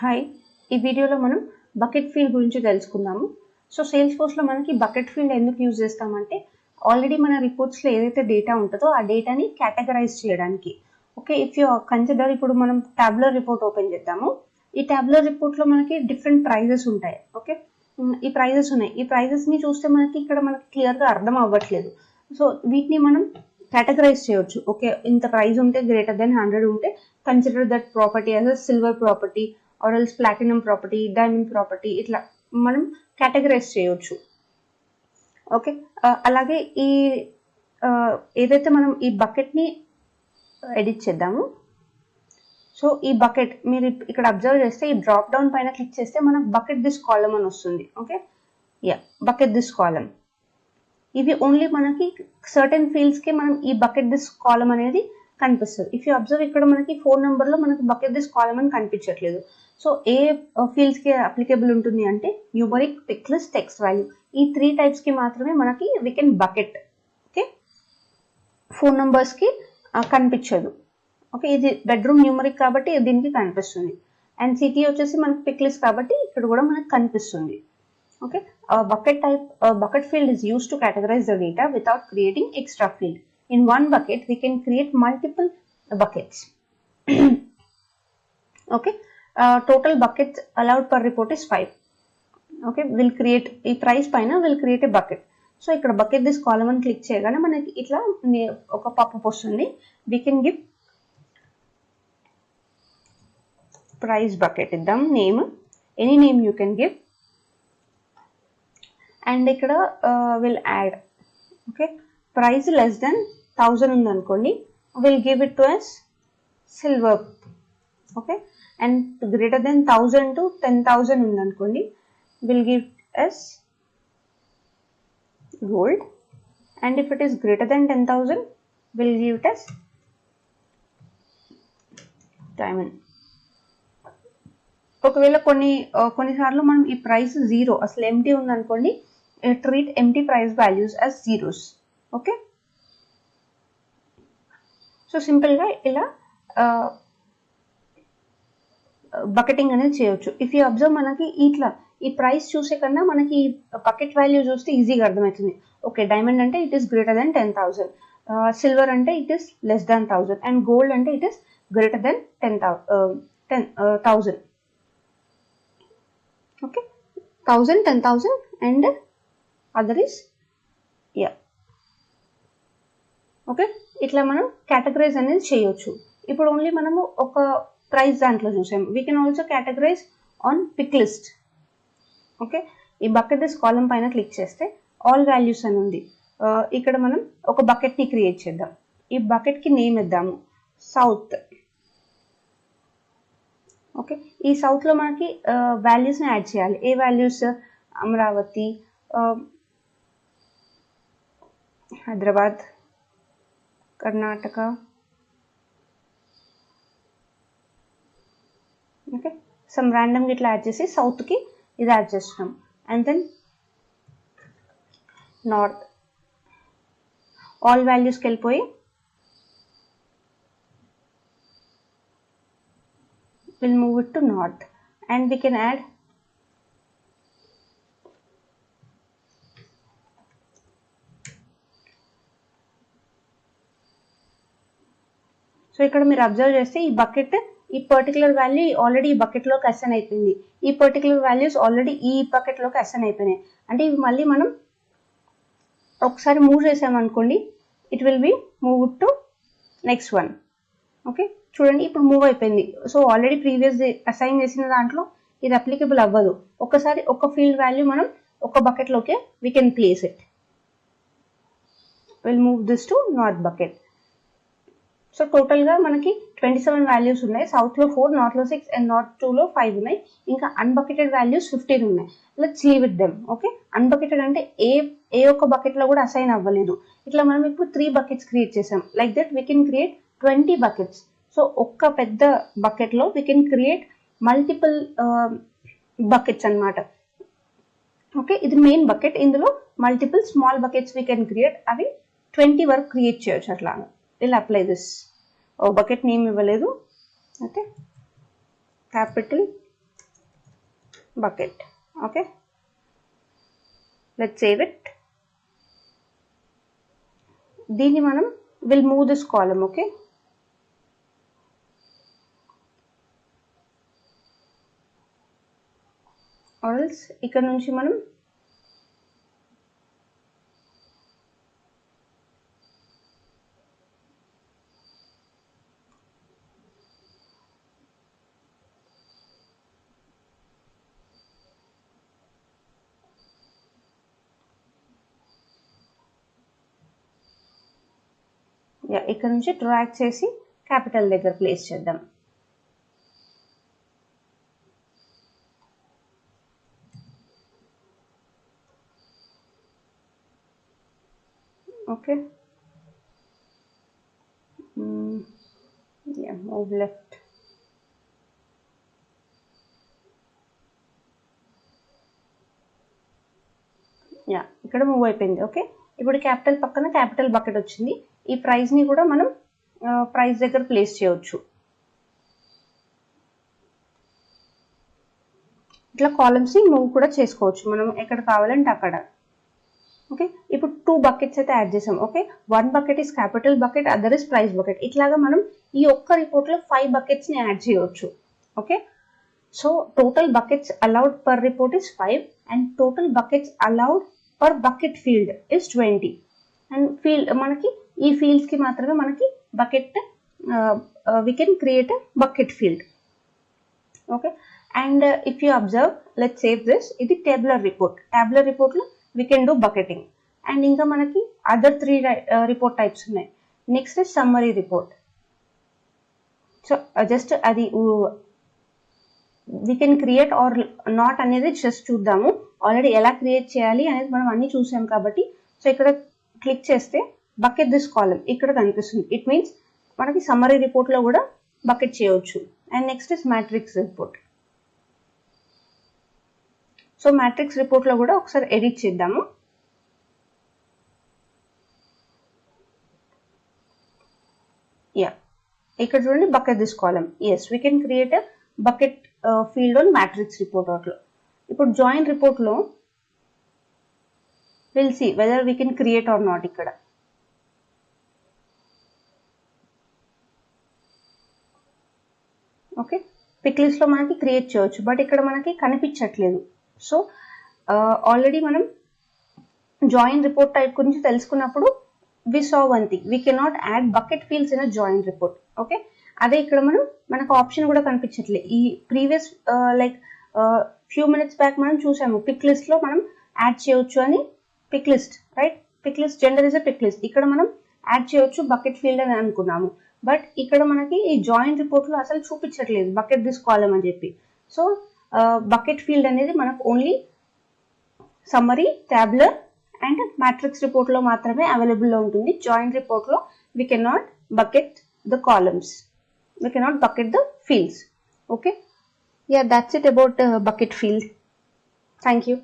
Hi, ఈ వీడియోలో మనం బకెట్ ఫీల్డ్ గురించి తెలుసుకుందాము. సో సేల్స్ ఫోర్స్లో మనకి బకెట్ ఫీల్డ్ ఎందుకు యూజ్ చేస్తామంటే ఆల్రెడీ మన రిపోర్ట్స్లో ఏదైతే డేటా ఉంటుందో ఆ డేటాని కేటగరైజ్ చేయడానికి. ఓకే, ఇఫ్ యూ కన్సిడర్, ఇప్పుడు మనం టాబ్యులర్ రిపోర్ట్ ఓపెన్ చేద్దాము. ఈ టాబ్యులర్ రిపోర్ట్లో మనకి డిఫరెంట్ ప్రైజెస్ ఉంటాయి. ఓకే, ఈ ప్రైజెస్ ఉన్నాయి. ఈ ప్రైజెస్ని చూస్తే మనకి ఇక్కడ మనకి క్లియర్గా అర్థం అవ్వట్లేదు. సో వీటిని మనం కేటగరైజ్ చేయొచ్చు. ఓకే, ఇంత ప్రైస్ ఉంటే గ్రేటర్ దెన్ 100 ఉంటే consider that property as a silver property or else platinum property, diamond property, ఇట్లా మనం కేటగరైజ్ చేయొచ్చు. ఓకే, అలాగే ఈ ఏదైతే మనం ఈ బకెట్ని ఎడిట్ చేద్దాము. సో ఈ బకెట్ మీరు ఇక్కడ అబ్జర్వ్ చేస్తే ఈ డ్రాప్ డౌన్ పైన క్లిక్ చేస్తే మనకు బకెట్ దిస్ కాలమ్ అని వస్తుంది. Okay, bucket this column. ఇవి ఓన్లీ మనకి సర్టెన్ ఫీల్డ్స్కి మనం ఈ బకెట్ దిస్ కాలమ్ అనేది కనిపిస్తుంది. ఇఫ్ యూ అబ్జర్వ్, ఇక్కడ మనకి ఫోన్ నెంబర్లో మనకి బకెట్ దిస్ కాలమ్ అని కనిపించట్లేదు. సో ఏ ఫీల్డ్స్కి అప్లికేబుల్ ఉంటుంది అంటే numeric, pick list, text value, ఈ 3 టైప్స్కి మాత్రమే మనకి we can bucket. Okay, phone నెంబర్స్కి కనిపించదు. ఓకే, ఇది బెడ్రూమ్ న్యూమరిక్ కాబట్టి దీనికి కనిపిస్తుంది. అండ్ సిటీ వచ్చేసి మనకి పిక్ లిస్ట్ కాబట్టి ఇక్కడ కూడా మనకు కనిపిస్తుంది. Okay, bucket field is used to categorize the data without creating extra field. In one bucket, we can create multiple buckets. Okay, total buckets allowed per report is 5. Okay, we'll create a price paina, we'll create a bucket. So ikkada bucket this column and click cheyagane manaki itla oka pop-up vastundi. We can give price bucket iddam name, any name you can give. And ఇక్కడ will add. Okay, price less than 1000 ఉందనుకోండి, will give it to as silver. Okay, and greater than 1000 to 10,000 ఉందనుకోండి, will give as gold. And if it is greater than 10,000, will give it as diamond. ఒకవేళ కొన్నిసార్లు మనం ఈ price 0 అసలు empty ఉందనుకోండి, treat empty price values as zeros. Okay, so simple గా ఇలా bucketing అనేది చేయొచ్చు. ఇఫ్ యూ అబ్జర్వ్, మనకి ఇట్లా ఈ ప్రైస్ చూసే కన్నా మనకి బకెట్ వాల్యూ చూస్తే ఈజీగా అర్థమవుతుంది. ఓకే, డైమండ్ అంటే it is greater than 10,000, silver అంటే it is less than 1000, and gold అంటే it is greater than 10,000. Okay, 1000, 10,000 and other is okay, ఇట్లా మనం కేటగరైజ్ అనేది చేయొచ్చు. ఇప్పుడు ఓన్లీ మనము ఒక ప్రైస్ దాంట్లో చూసాము. We can also categorize on pick list. Okay, ఈ బకెట్ దిస్ కాలమ్ పైన క్లిక్ చేస్తే ఆల్ వాల్యూస్ అని ఉంది. ఇక్కడ మనం ఒక బకెట్ని క్రియేట్ చేద్దాం. ఈ బకెట్కి నేమ్ ఇద్దాము సౌత్. ఓకే, ఈ సౌత్లో మనకి వాల్యూస్ని యాడ్ చేయాలి. ఏ వాల్యూస్? అమరావతి, హైదరాబాద్, కర్ణాటక. ఓకే, సమ్ ర్యాండమ్గా ఇట్లా యాడ్ చేసి సౌత్కి ఇది యాడ్ చేస్తున్నాం. అండ్ దెన్ నార్త్, ఆల్ వాల్యూస్కి వెళ్ళిపోయి we'll move it to north, and we can add so ఇక్కడ మీరు అబ్జర్వ్ చేస్తే ఈ బకెట్, ఈ పర్టికులర్ వాల్యూ ఆల్రెడీ ఈ బకెట్లోకి అసైన్ అయిపోయింది. ఈ పర్టికులర్ వాల్యూస్ ఆల్రెడీ ఈ బకెట్లోకి అసైన్ అయిపోయినాయి. అంటే ఇవి మళ్ళీ మనం ఒకసారి మూవ్ చేసామనుకోండి, it will be move to next one. Okay, చూడండి ఇప్పుడు మూవ్ అయిపోయింది. సో ఆల్రెడీ ప్రీవియస్ అసైన్ చేసిన దాంట్లో ఇది అప్లికబుల్ అవ్వదు. ఒకసారి ఒక ఫీల్డ్ వాల్యూ మనం ఒక బకెట్లోకి we can place it. Will move this to north bucket. So టోటల్గా మనకి 27 వాల్యూస్ ఉన్నాయి. సౌత్లో 4, నార్త్లో 6 అండ్ నార్త్ 2లో 5 ఉన్నాయి. ఇంకా అన్బకెటెడ్ వాల్యూస్ 15 ఉన్నాయి. Let's leave it them. Okay, unbucketed అంటే ఏ ఒక్క బకెట్లో కూడా అసైన్ అవ్వలేదు. ఇట్లా మనం ఇప్పుడు 3 బకెట్స్ క్రియేట్ చేసాం. Like that we can create 20 buckets. So ఒక్క పెద్ద బకెట్లో we can create multiple buckets అన్నమాట. ఓకే, ఇది మెయిన్ బకెట్. ఇందులో multiple small buckets we can create. అవి 20 వరకు క్రియేట్ చేయొచ్చు. అట్లా will apply this. Bucket name ఇవ్వలేదు. Okay, capital bucket. Okay, let's save it. దీన్ని మనం will move this column. Okay, or else ఇక్కడ నుంచి మనం ఇక్కడ నుంచి డ్రాగ్ చేసి క్యాపిటల్ దగ్గర ప్లేస్ చేద్దాం. Okay, move left. ఇక్కడ మూవ్ అయిపోయింది. ఓకే, ఇప్పుడు క్యాపిటల్ పక్కన క్యాపిటల్ బకెట్ వచ్చింది. ఈ ప్రైస్ ని కూడా మనం ప్రైస్ దగ్గర ప్లేస్ చేయవచ్చు. ఇట్లా కాలమ్స్ ని మూవ్ కూడా చేసుకోవచ్చు మనం ఎక్కడ కావాలంటే అక్కడ. ఓకే, ఇప్పుడు 2 బకెట్స్ అయితే యాడ్ చేసాం. Okay, 1 bucket is capital bucket, other is price bucket. ఇట్లాగా మనం ఈ ఒక్క రిపోర్ట్ లో 5 బకెట్స్ ని యాడ్ చేయవచ్చు. Okay, so total buckets allowed per report is 5 and total buckets allowed per bucket field is 20. And field మనకి ఈ ఫీల్డ్స్ కి మాత్రమే మనకి bucket we can create a bucket field. Okay, and if you observe, let's save this. ఇది tabular report. Tabular report లో we can do bucketing. And ఇంకా మనకి other 3 report types ఉన్నాయి. Next is summary report. So just అది we can create or not అనేది just చూద్దాము. Already ఎలా create చేయాలి అనేది మనం అన్ని చూసాం కాబట్టి. సో ఇక్కడ క్లిక్ చేస్తే బకెట్ దిస్ కాలమ్ ఇక్కడ కనిపిస్తుంది. ఇట్ మీన్స్ మనకి సమ్మరీ రిపోర్ట్ లో కూడా బకెట్ చేయవచ్చు. And next is matrix report. So matrix report లో కూడా ఒకసారి ఎడిట్ చేద్దాము. ఇక్కడ చూడండి bucket this column. Yes, we can create a bucket field on matrix report లో. ఇప్పుడు జాయిన్ రిపోర్ట్ లో will see whether we can create or not. ఇక్కడ ఓకే, పిక్ లిస్ట్ లో మనకి క్రియేట్ చేయవచ్చు, బట్ ఇక్కడ మనకి కనిపించట్లేదు. సో ఆల్రెడీ మనం జాయిన్ రిపోర్ట్ టైప్ గురించి తెలుసుకున్నప్పుడు we saw one thing, we cannot add bucket fields in a join report. Okay, అదే ఇక్కడ మనకు ఆప్షన్ కూడా కనిపించట్లేదు. ఈ previous like few minutes back మనం చూసాము పిక్ లిస్ట్ లో మనం యాడ్ చేయొచ్చు అని. Pick list, right, pick list gender is a pick list. ఇక్కడ మనం యాడ్ చేయొచ్చు బకెట్ ఫీల్డ్ అని అనుకున్నాము, బట్ ఇక్కడ మనకి ఈ జాయిన్ రిపోర్ట్ లో అసలు చూపించట్లేదు బకెట్ దిస్ కాలమ్ అని చెప్పి. సో బకెట్ ఫీల్డ్ అనేది మనకు only summary, tabular and matrix report లో మాత్రమే అవైలబుల్ లో ఉంటుంది. జాయిన్ రిపోర్ట్ లో we cannot bucket the columns, we cannot bucket the fields. Okay, yeah, that's it about bucket field. Thank you.